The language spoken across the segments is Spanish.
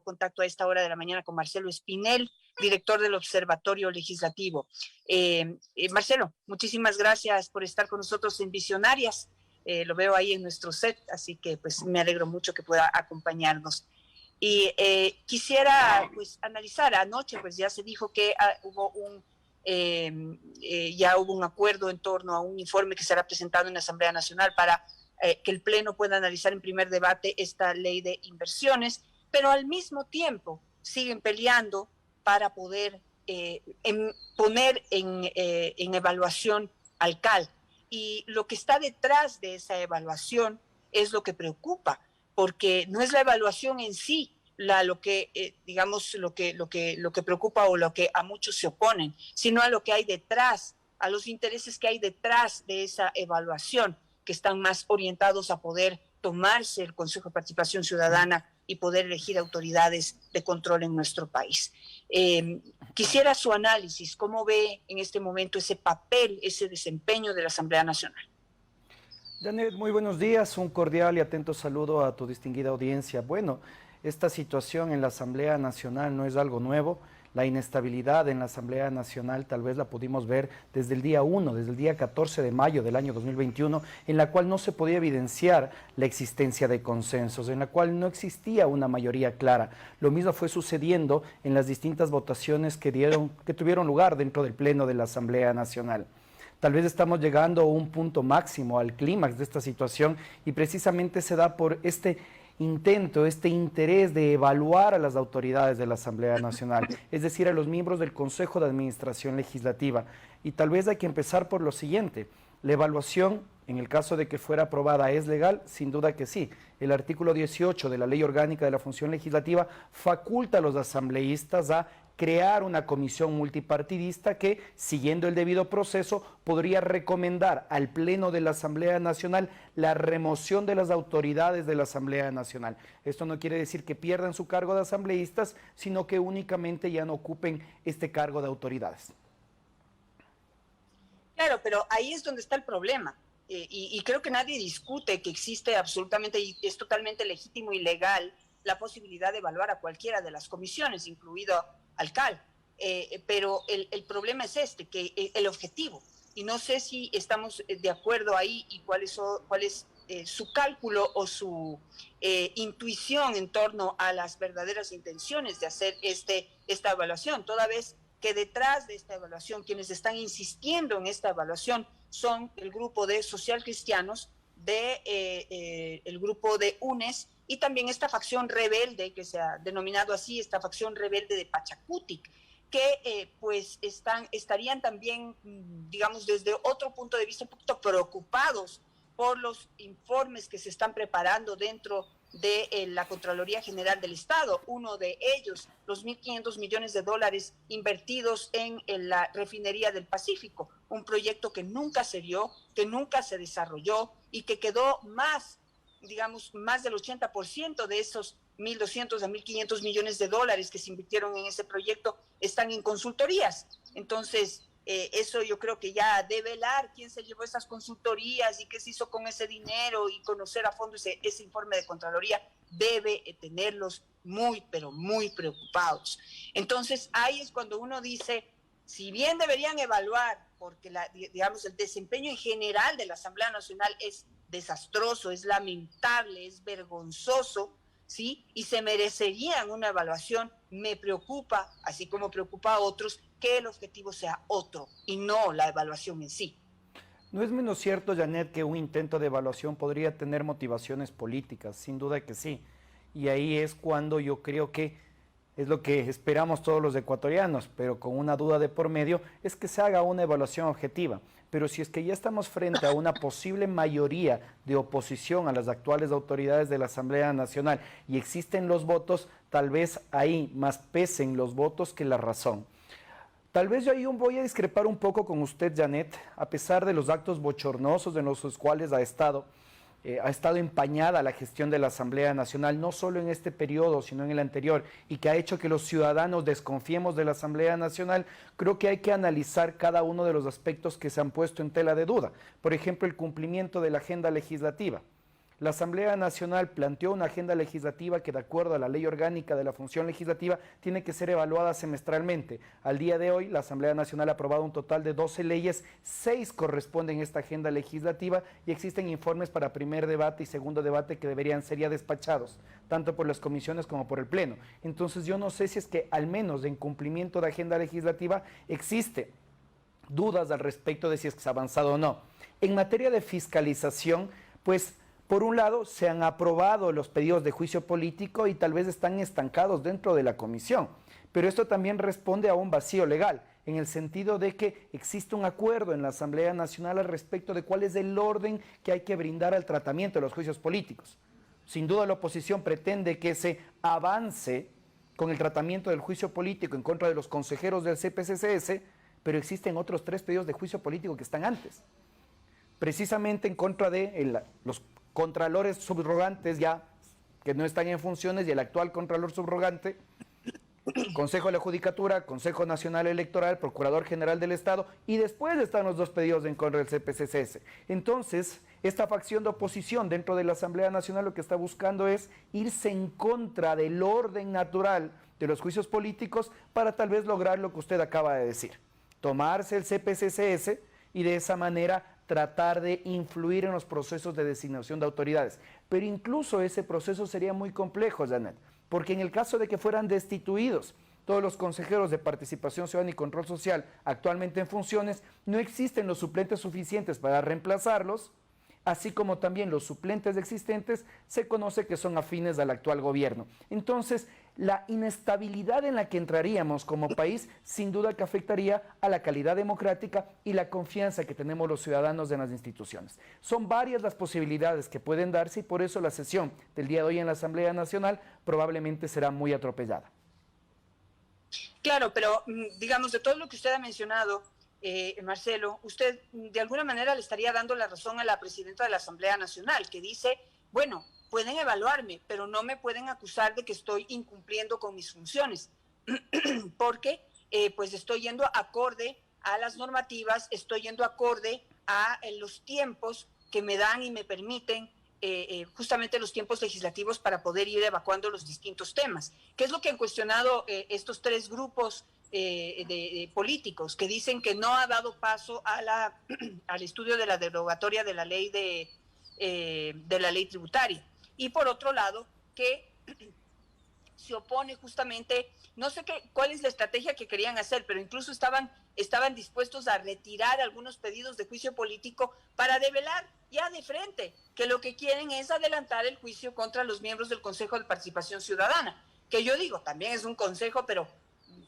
contacto a esta hora de la mañana con Marcelo Espinel, director del Observatorio Legislativo. Marcelo, muchísimas gracias por estar con nosotros en Visionarias. Lo veo ahí en nuestro set, así que pues me alegro mucho que pueda acompañarnos. Y quisiera pues analizar, anoche pues ya se dijo que ya hubo un acuerdo en torno a un informe que será presentado en la Asamblea Nacional para que el Pleno pueda analizar en primer debate esta ley de inversiones, pero al mismo tiempo siguen peleando para poder poner en evaluación al CAL. Y lo que está detrás de esa evaluación es lo que preocupa, porque no es la evaluación en sí lo que digamos lo que preocupa o lo que a muchos se oponen, sino a lo que hay detrás, a los intereses que hay detrás de esa evaluación, que están más orientados a poder tomarse el Consejo de Participación Ciudadana y poder elegir autoridades de control en nuestro país. Quisiera su análisis, ¿cómo ve en este momento ese papel, ese desempeño de la Asamblea Nacional? Janet, muy buenos días, un cordial y atento saludo a tu distinguida audiencia. Bueno, esta situación en la Asamblea Nacional no es algo nuevo. La inestabilidad en la Asamblea Nacional tal vez la pudimos ver desde el día 1, desde el día 14 de mayo del año 2021, en la cual no se podía evidenciar la existencia de consensos, en la cual no existía una mayoría clara. Lo mismo fue sucediendo en las distintas votaciones que tuvieron lugar dentro del Pleno de la Asamblea Nacional. Tal vez estamos llegando a un punto máximo, al clímax de esta situación, y precisamente se da por este intento, este interés de evaluar a las autoridades de la Asamblea Nacional, es decir, a los miembros del Consejo de Administración Legislativa. Y tal vez hay que empezar por lo siguiente: la evaluación, en el caso de que fuera aprobada, ¿es legal? Sin duda que sí. El artículo 18 de la Ley Orgánica de la Función Legislativa faculta a los asambleístas a crear una comisión multipartidista que, siguiendo el debido proceso, podría recomendar al Pleno de la Asamblea Nacional la remoción de las autoridades de la Asamblea Nacional. Esto no quiere decir que pierdan su cargo de asambleístas, sino que únicamente ya no ocupen este cargo de autoridades. Claro, pero ahí es donde está el problema. Y creo que nadie discute que existe absolutamente, y es totalmente legítimo y legal, la posibilidad de evaluar a cualquiera de las comisiones, incluido al CAL. Pero el problema es que el objetivo, y no sé si estamos de acuerdo ahí y cuál es su cálculo o su intuición en torno a las verdaderas intenciones de hacer esta evaluación, toda vez que detrás de esta evaluación, quienes están insistiendo en esta evaluación son el grupo de socialcristianos, el grupo de UNES, y también esta facción rebelde, que se ha denominado así, esta facción rebelde de Pachacutic, que pues estarían también, digamos, desde otro punto de vista un poquito preocupados por los informes que se están preparando dentro de la Contraloría General del Estado. Uno de ellos, los 1.500 millones de dólares invertidos en la refinería del Pacífico, un proyecto que nunca se dio, que nunca se desarrolló y que quedó más del 80% de esos 1.200 a 1.500 millones de dólares que se invirtieron en ese proyecto están en consultorías. Entonces, eso yo creo que ya debe velar quién se llevó esas consultorías y qué se hizo con ese dinero, y conocer a fondo ese informe de Contraloría debe tenerlos muy, pero muy preocupados. Entonces, ahí es cuando uno dice, si bien deberían evaluar, porque el desempeño en general de la Asamblea Nacional es desastroso, es lamentable, es vergonzoso, ¿sí? Y se merecerían una evaluación. Me preocupa, así como preocupa a otros, que el objetivo sea otro y no la evaluación en sí. No es menos cierto, Janet, que un intento de evaluación podría tener motivaciones políticas, sin duda que sí. Y ahí es cuando yo creo que es lo que esperamos todos los ecuatorianos, pero con una duda de por medio, es que se haga una evaluación objetiva. Pero si es que ya estamos frente a una posible mayoría de oposición a las actuales autoridades de la Asamblea Nacional y existen los votos, tal vez ahí más pesen los votos que la razón. Tal vez yo ahí voy a discrepar un poco con usted, Janet, a pesar de los actos bochornosos en los cuales ha estado empañada la gestión de la Asamblea Nacional, no solo en este periodo, sino en el anterior, y que ha hecho que los ciudadanos desconfiemos de la Asamblea Nacional. Creo que hay que analizar cada uno de los aspectos que se han puesto en tela de duda. Por ejemplo, el cumplimiento de la agenda legislativa. La Asamblea Nacional planteó una agenda legislativa que, de acuerdo a la Ley Orgánica de la Función Legislativa, tiene que ser evaluada semestralmente. Al día de hoy, la Asamblea Nacional ha aprobado un total de 12 leyes, 6 corresponden a esta agenda legislativa y existen informes para primer debate y segundo debate que deberían ser ya despachados, tanto por las comisiones como por el Pleno. Entonces yo no sé si es que al menos en cumplimiento de agenda legislativa existe dudas al respecto de si es que se ha avanzado o no. En materia de fiscalización, pues por un lado se han aprobado los pedidos de juicio político y tal vez están estancados dentro de la comisión, pero esto también responde a un vacío legal, en el sentido de que existe un acuerdo en la Asamblea Nacional al respecto de cuál es el orden que hay que brindar al tratamiento de los juicios políticos. Sin duda la oposición pretende que se avance con el tratamiento del juicio político en contra de los consejeros del CPCCS, pero existen otros 3 pedidos de juicio político que están antes, precisamente en contra de los contralores subrogantes ya que no están en funciones y el actual contralor subrogante, Consejo de la Judicatura, Consejo Nacional Electoral, Procurador General del Estado, y después están los 2 pedidos en contra del CPCCS. Entonces, esta facción de oposición dentro de la Asamblea Nacional lo que está buscando es irse en contra del orden natural de los juicios políticos para tal vez lograr lo que usted acaba de decir, tomarse el CPCCS y de esa manera tratar de influir en los procesos de designación de autoridades. Pero incluso ese proceso sería muy complejo, Janet, porque en el caso de que fueran destituidos todos los consejeros de Participación Ciudadana y Control Social actualmente en funciones, no existen los suplentes suficientes para reemplazarlos, así como también los suplentes existentes se conoce que son afines al actual gobierno. Entonces, la inestabilidad en la que entraríamos como país, sin duda que afectaría a la calidad democrática y la confianza que tenemos los ciudadanos en las instituciones. Son varias las posibilidades que pueden darse y por eso la sesión del día de hoy en la Asamblea Nacional probablemente será muy atropellada. Claro, pero digamos, de todo lo que usted ha mencionado, Marcelo, usted de alguna manera le estaría dando la razón a la presidenta de la Asamblea Nacional, que dice, bueno, pueden evaluarme, pero no me pueden acusar de que estoy incumpliendo con mis funciones, porque pues estoy yendo acorde a las normativas, estoy yendo acorde a los tiempos que me dan y me permiten justamente los tiempos legislativos para poder ir evacuando los distintos temas. ¿Qué es lo que han cuestionado estos 3 grupos de políticos que dicen que no ha dado paso a al estudio de la derogatoria de la ley de la ley tributaria? Y por otro lado, que se opone justamente, no sé cuál es la estrategia que querían hacer, pero incluso estaban dispuestos a retirar algunos pedidos de juicio político para develar ya de frente que lo que quieren es adelantar el juicio contra los miembros del Consejo de Participación Ciudadana, que yo digo, también es un consejo, pero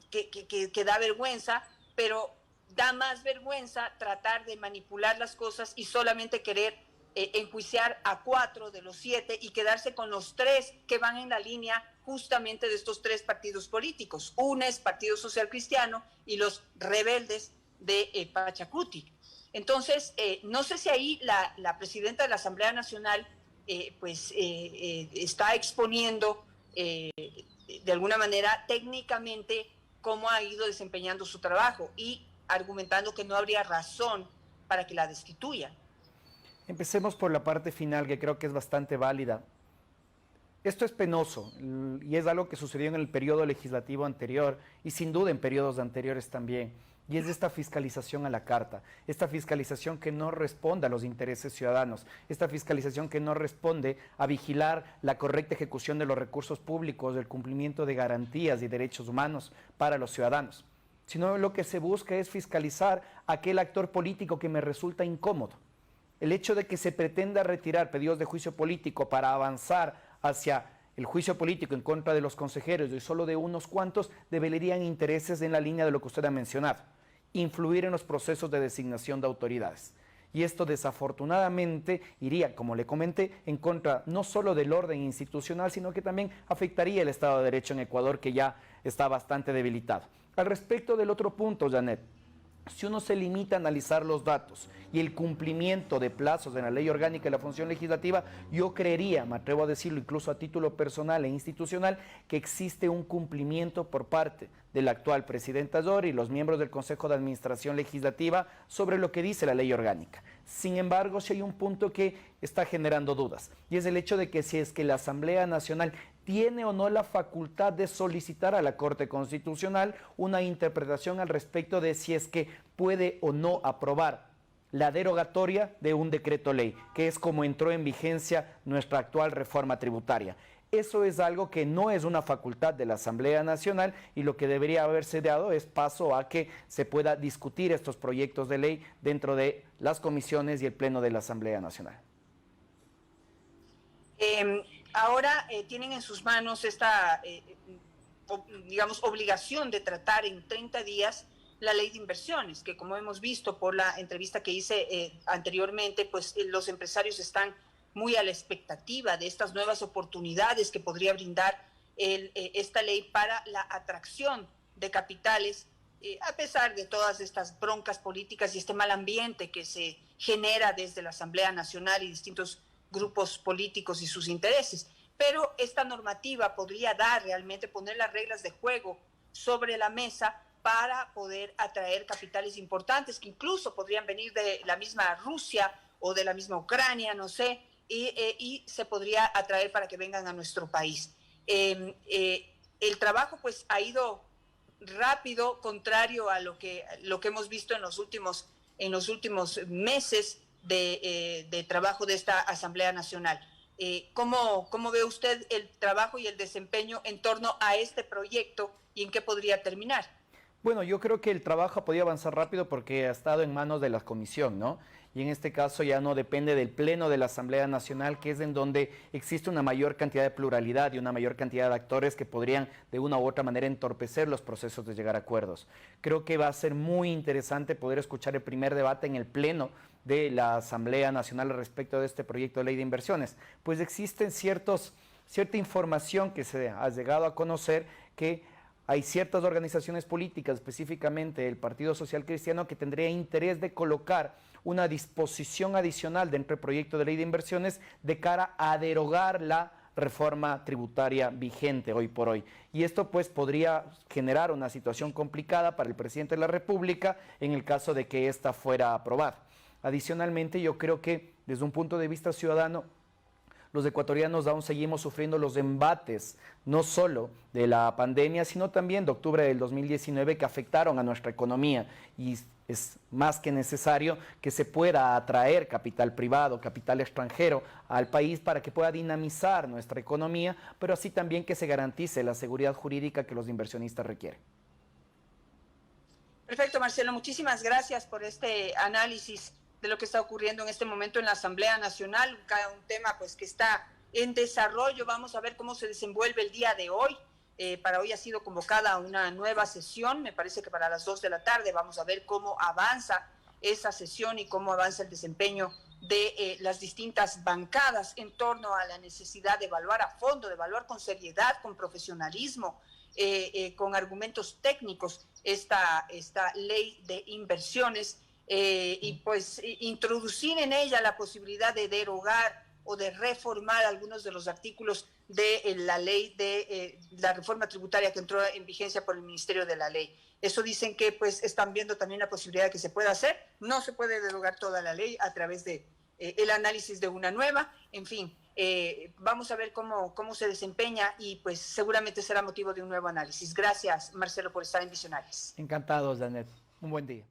que da vergüenza, pero da más vergüenza tratar de manipular las cosas y solamente querer enjuiciar a 4 de los 7 y quedarse con los 3 que van en la línea justamente de estos 3 partidos políticos. Uno es Partido Social Cristiano y los rebeldes de Pachacuti. Entonces, no sé si ahí la presidenta de la Asamblea Nacional está exponiendo de alguna manera técnicamente cómo ha ido desempeñando su trabajo y argumentando que no habría razón para que la destituyan. Empecemos por la parte final, que creo que es bastante válida. Esto es penoso y es algo que sucedió en el periodo legislativo anterior y sin duda en periodos anteriores también. Y es esta fiscalización a la carta, esta fiscalización que no responde a los intereses ciudadanos, esta fiscalización que no responde a vigilar la correcta ejecución de los recursos públicos, el cumplimiento de garantías y derechos humanos para los ciudadanos, sino lo que se busca es fiscalizar a aquel actor político que me resulta incómodo. El hecho de que se pretenda retirar pedidos de juicio político para avanzar hacia el juicio político en contra de los consejeros y solo de unos cuantos develarían intereses en la línea de lo que usted ha mencionado, influir en los procesos de designación de autoridades. Y esto desafortunadamente iría, como le comenté, en contra no solo del orden institucional, sino que también afectaría el Estado de Derecho en Ecuador, que ya está bastante debilitado. Al respecto del otro punto, Janet, si uno se limita a analizar los datos y el cumplimiento de plazos en la Ley Orgánica de la Función Legislativa, yo creería, me atrevo a decirlo incluso a título personal e institucional, que existe un cumplimiento por parte del actual presidente Ayora y los miembros del Consejo de Administración Legislativa sobre lo que dice la Ley Orgánica. Sin embargo, sí hay un punto que está generando dudas, y es el hecho de que si es que la Asamblea Nacional tiene o no la facultad de solicitar a la Corte Constitucional una interpretación al respecto de si es que puede o no aprobar la derogatoria de un decreto ley, que es como entró en vigencia nuestra actual reforma tributaria. Eso es algo que no es una facultad de la Asamblea Nacional, y lo que debería haberse dado es paso a que se pueda discutir estos proyectos de ley dentro de las comisiones y el Pleno de la Asamblea Nacional. Ahora tienen en sus manos esta, digamos, obligación de tratar en 30 días la ley de inversiones, que como hemos visto por la entrevista que hice anteriormente, pues los empresarios están muy a la expectativa de estas nuevas oportunidades que podría brindar esta ley para la atracción de capitales, a pesar de todas estas broncas políticas y este mal ambiente que se genera desde la Asamblea Nacional y distintos grupos políticos y sus intereses. Pero esta normativa podría realmente poner las reglas de juego sobre la mesa para poder atraer capitales importantes que incluso podrían venir de la misma Rusia o de la misma Ucrania, no sé, y se podría atraer para que vengan a nuestro país. El trabajo pues ha ido rápido, contrario a lo que hemos visto en los últimos meses de trabajo de esta Asamblea Nacional. ¿Cómo ve usted el trabajo y el desempeño en torno a este proyecto y en qué podría terminar? Bueno, yo creo que el trabajo ha podido avanzar rápido porque ha estado en manos de la comisión, ¿no? Y en este caso ya no depende del Pleno de la Asamblea Nacional, que es en donde existe una mayor cantidad de pluralidad y una mayor cantidad de actores que podrían de una u otra manera entorpecer los procesos de llegar a acuerdos. Creo que va a ser muy interesante poder escuchar el primer debate en el Pleno de la Asamblea Nacional respecto de este proyecto de ley de inversiones, pues existen cierta información que se ha llegado a conocer que hay ciertas organizaciones políticas, específicamente el Partido Social Cristiano, que tendría interés de colocar una disposición adicional dentro del proyecto de ley de inversiones de cara a derogar la reforma tributaria vigente hoy por hoy. Y esto pues podría generar una situación complicada para el presidente de la República en el caso de que esta fuera aprobada. Adicionalmente, yo creo que desde un punto de vista ciudadano, los ecuatorianos aún seguimos sufriendo los embates, no solo de la pandemia, sino también de octubre del 2019 que afectaron a nuestra economía, y es más que necesario que se pueda atraer capital privado, capital extranjero al país para que pueda dinamizar nuestra economía, pero así también que se garantice la seguridad jurídica que los inversionistas requieren. Perfecto, Marcelo, muchísimas gracias por este análisis de lo que está ocurriendo en este momento en la Asamblea Nacional, un tema pues que está en desarrollo. Vamos a ver cómo se desenvuelve el día de hoy. Para hoy ha sido convocada una nueva sesión, me parece que para las 2 de la tarde. Vamos a ver cómo avanza esa sesión y cómo avanza el desempeño de las distintas bancadas en torno a la necesidad de evaluar a fondo, de evaluar con seriedad, con profesionalismo, con argumentos técnicos esta ley de inversiones, y pues introducir en ella la posibilidad de derogar o de reformar algunos de los artículos de la ley de la reforma tributaria que entró en vigencia por el Ministerio de la Ley. Eso dicen que pues están viendo también la posibilidad de que se pueda hacer. No se puede derogar toda la ley a través de el análisis de una nueva. En fin, vamos a ver cómo se desempeña y pues seguramente será motivo de un nuevo análisis. Gracias, Marcelo, por estar en Visionarios. Encantados, Janet. Un buen día.